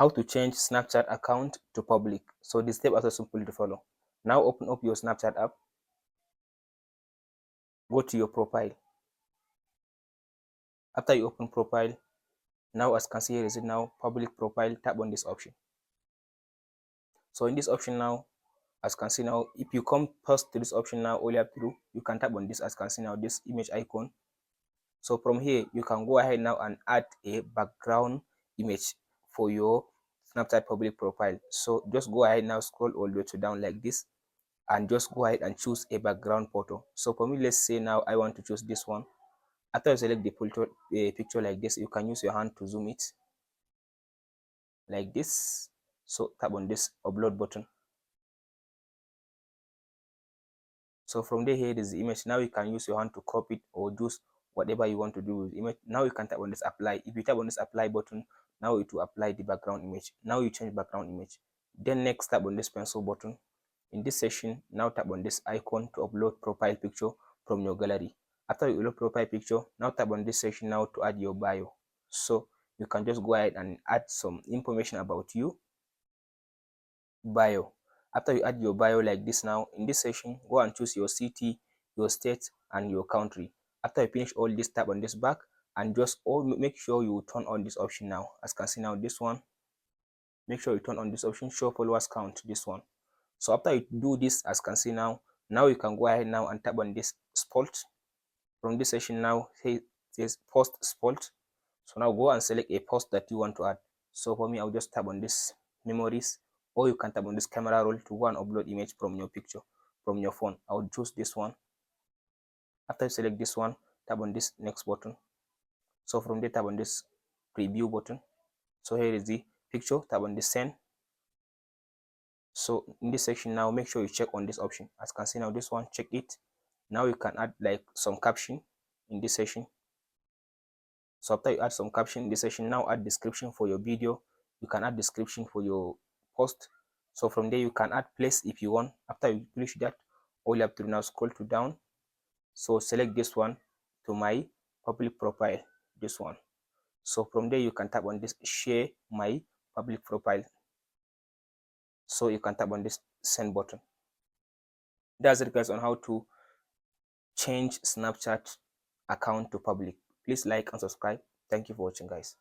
how to change Snapchat account to public. So this step is also simple to follow. Now open up your Snapchat app, go to your profile. After you open profile, now as you can see here is it now public profile, tap on this option. So in this option now, as you can see now, if you come first to this option now, all you have to do, you can tap on this, as you can see now, this image icon. So from here, you can go ahead now and add a background image for your Snapchat public profile. So just go ahead now, scroll all the way to down like this, and just go ahead and choose a background photo. So for me, let's say now I want to choose this one. After you select the picture like this, you can use your hand to zoom it like this. So tap on this upload button. So from there, here is the image. Now you can use your hand to crop it or choose whatever you want to do with the image. Now you can tap on this apply. If you tap on this apply button, now it will apply the background image. Now you change background image. Then next, tap on this pencil button. In this section, now tap on this icon to upload profile picture from your gallery. After you upload profile picture, now tap on this section now to add your bio. So you can just go ahead and add some information about you. Bio. After you add your bio like this now, in this section, go and choose your city, your state, and your country. After you finish all this, tap on this back and just make sure you turn on this option now. As you can see now, this one, make sure you turn on this option, show followers count, this one. So after you do this, as you can see now, now you can go ahead now and tap on this spot. From this section now, it says post spot. So now go and select a post that you want to add. So for me, I'll just tap on this memories, or you can tap on this camera roll to go and upload image from your picture, from your phone. I'll choose this one. After you select this one, tap on this next button. So from there, tap on this preview button. So here is the picture, tap on this send. So in this section now, make sure you check on this option. As you can see now, this one, check it. Now you can add like some caption in this section. So after you add some caption in this section, now add description for your video. You can add description for your post. So from there, you can add place if you want. After you finish that, all you have to do now, scroll to down. So select this one to my public profile, this one. So from there, you can tap on this share my public profile. So you can tap on this send button. That's it, guys, on how to change Snapchat account to public. Please like and subscribe. Thank you for watching, guys.